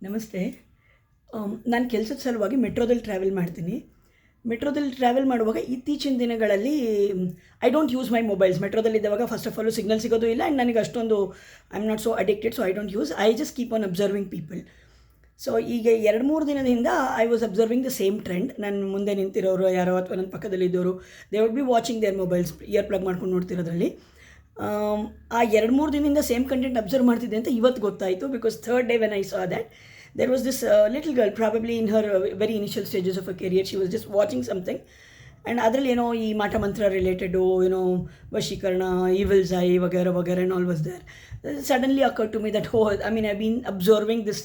ನಮಸ್ತೆ. ನಾನು ಕೆಲಸದ ಸಲುವಾಗಿ ಮೆಟ್ರೋದಲ್ಲಿ ಟ್ರಾವೆಲ್ ಮಾಡ್ತೀನಿ. ಮೆಟ್ರೋದಲ್ಲಿ ಟ್ರಾವೆಲ್ ಮಾಡುವಾಗ ಇತ್ತೀಚಿನ ದಿನಗಳಲ್ಲಿ I don't use my mobiles. ಮೆಟ್ರೋದಲ್ಲಿದ್ದಾಗ ಫಸ್ಟ್ ಆಫ್ ಆಲು ಸಿಗ್ನಲ್ ಸಿಗೋದು ಇಲ್ಲ ಆ್ಯಂಡ್ ನನಗೆ ಅಷ್ಟೊಂದು I am not so addicted, so I don't use. I just keep on observing people. So ಈಗ 2-3 ದಿನದಿಂದ I was observing the same trend. ನನ್ನ ಮುಂದೆ ನಿಂತಿರೋರು ಯಾರೋ ಅಥವಾ ನನ್ನ ಪಕ್ಕದಲ್ಲಿದ್ದವರು they would be watching their mobiles, ear plug ಮಾಡ್ಕೊಂಡು ನೋಡ್ತಿರೋದ್ರಲ್ಲಿ. ಆ 2-3 ದಿನದಿಂದ ಸೇಮ್ ಕಂಟೆಂಟ್ ಅಬ್ಸರ್ವ್ ಮಾಡ್ತಿದ್ದೆ ಅಂತ ಇವತ್ತು ಗೊತ್ತಾಯಿತು. Because third day when I saw that there was this little girl, probably in her very initial stages of her career. She was just watching something, and adರಲ್ಲಿ ಏನೋ ಈ ಮಾಟ ಮಂತ್ರ ರಿಲೇಟೆಡು, ವಶೀಕರಣ, ಈವಿಲ್ಸ್ ಐ ವಗೇರ ವಗೇರ and all was there. Suddenly occurred to me that, I mean, I've been observing this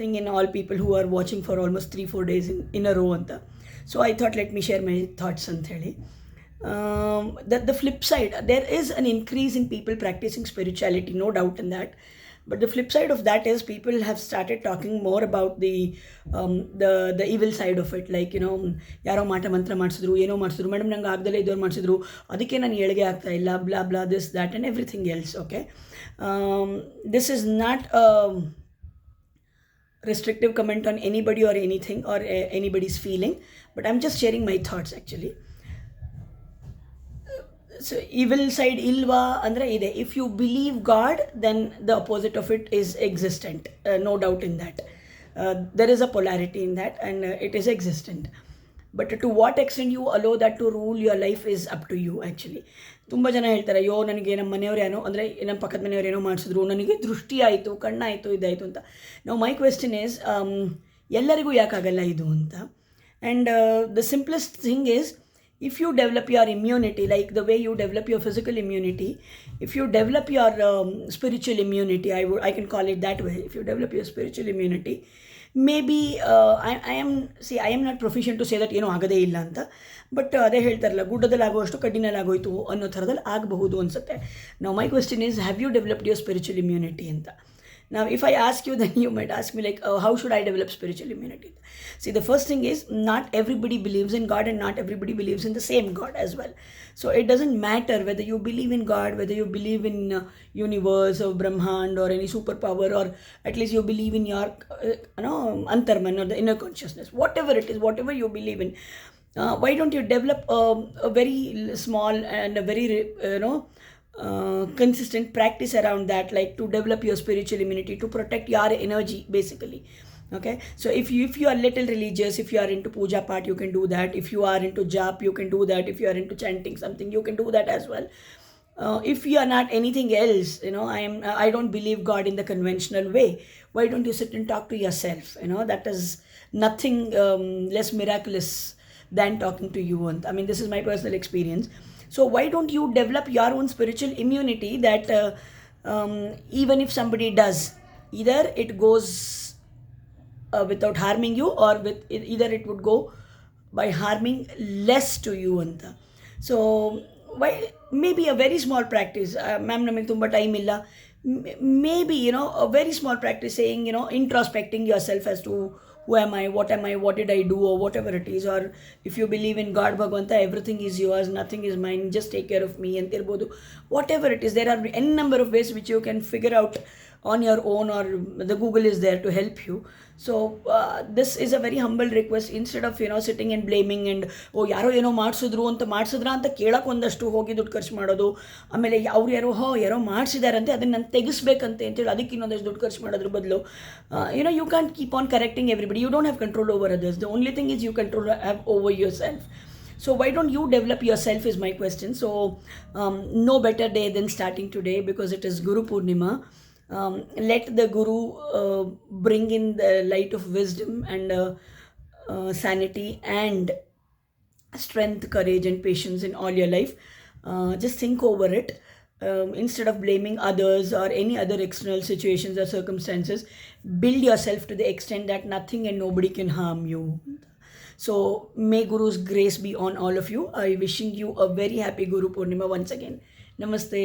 thing in all people who are watching for almost 3-4 days in a row anta. So I thought, let me share my thoughts ಅಂತ ಹೇಳಿ. The flip side, there is an increase in people practicing spirituality, no doubt in that. But the flip side of that is people have started talking more about the evil side of it. Like, ಯಾರೋ ಮಾಟ ಮಂತ್ರ ಮಾಡಿಸಿದ್ರು, ಏನೋ ಮಾಡಿಸಿದ್ರು, madam ನಂಗೆ ಆಗದಲ್ಲೇ ಇದ್ದವ್ರು ಮಾಡಿಸಿದ್ರು, ಅದಕ್ಕೆ ನಾನು ಏಳಿಗೆ ಆಗ್ತಾ ಇಲ್ಲ, blah blah, this that and everything else. Okay, this is not restrictive comment on anybody or anything or anybody's feeling, but I'm just sharing my thoughts actually. So evil side ilva andre ide. If you believe God, then the opposite of it is existent, no doubt in that. There is a polarity in that, and it is existent. But to what extent you allow that to rule your life is up to you actually. ತುಂಬ ಜನ ಹೇಳ್ತಾರೆ, ಅಯ್ಯೋ ನನಗೆ ನಮ್ಮ ಮನೆಯವ್ರು ಏನೋ ಅಂದರೆ ನಮ್ಮ ಪಕ್ಕದ ಮನೆಯವ್ರು ಏನೋ ಮಾಡಿಸಿದ್ರು, ನನಗೆ ದೃಷ್ಟಿ ಆಯಿತು, ಕಣ್ಣಾಯಿತು, ಇದಾಯಿತು ಅಂತ. ನಾವು ಮೈ ಕ್ವೆಶ್ಚನ್ ಈಸ್, ಎಲ್ಲರಿಗೂ ಯಾಕಾಗಲ್ಲ ಇದು ಅಂತ. And the simplest thing is, if you develop your immunity, like the way you develop your physical immunity, if you develop your spiritual immunity, I can call it that way. If you develop your spiritual immunity, maybe I am not proficient to say that ಏನೋ ಆಗದೇ ಇಲ್ಲ ಅಂತ, but ಅದೇ ಹೇಳ್ತಾರಲ್ಲ, ಗುಡ್ಡದಲ್ಲಿ ಆಗುವಷ್ಟು ಕಡ್ಡಿನಲ್ಲಿ ಆಗೋಯ್ತು ಅನ್ನೋ ಥರದಲ್ಲಿ ಆಗಬಹುದು ಅನಿಸುತ್ತೆ. ನಾವು my question is, have you developed your spiritual immunity ಅಂತ. Now, if I ask you, then you might ask me like, how should I develop spiritual immunity? See, the first thing is, not everybody believes in God and not everybody believes in the same God as well. So it doesn't matter whether you believe in God, whether you believe in universe or Brahmand or any superpower, or at least you believe in your, Antarman or the inner consciousness, whatever it is, whatever you believe in. Why don't you develop a very small and a very, consistent practice around that, like to develop your spiritual immunity, to protect your energy basically. Okay, so if you are little religious, if you are into puja part, you can do that. If you are into jap, you can do that. If you are into chanting something, you can do that as well. If you are not anything else, I don't believe God in the conventional way, why don't you sit and talk to yourself? That is nothing less miraculous than talking to you. And I mean, this is my personal experience. So why don't you develop your own spiritual immunity that even if somebody does, either it goes without harming you, or either it would go by harming less to you anta. So why, maybe a very small practice, ma'am namage tumba time illa, maybe a very small practice saying, introspecting yourself as to who am I, what did I do, or whatever it is. Or if you believe in God, Bhagavanta, everything is yours, nothing is mine, just take care of me ಅಂತ ಇರ್ಬೋದು. Whatever it is, there are n number of ways which you can figure out on your own, or the Google is there to help you. So this is a very humble request. Instead of sitting and blaming and ಯಾರೋ ಏನೋ ಮಾಡಿಸಿದ್ರಾ ಅಂತ ಕೇಳಕ್ಕೆ ಒಂದಷ್ಟು ಹೋಗಿ ದುಡ್ಡು ಖರ್ಚು ಮಾಡೋದು, ಆಮೇಲೆ ಅವ್ರು ಯಾರೋ ಮಾಡಿಸಿದಾರಂತೆ ಅದನ್ನು ನಾನು ತೆಗಿಸ್ಬೇಕಂತೆ ಅಂತೇಳಿ ಅದಕ್ಕೆ ಇನ್ನೊಂದಷ್ಟು ದುಡ್ಡು ಖರ್ಚು ಮಾಡೋದ್ರ ಬದಲು, you can't keep on correcting everybody. You don't have control over others. The only thing is you have over yourself. So why don't you develop yourself is my question. So no better day than starting today, because it is Guru Purnima. Let the Guru bring in the light of wisdom and sanity and strength, courage and patience in all your life. Just think over it. Instead of blaming others or any other external situations or circumstances, build yourself to the extent that nothing and nobody can harm you. So may Guru's grace be on all of you. I wishing you a very happy Guru Purnima once again. Namaste.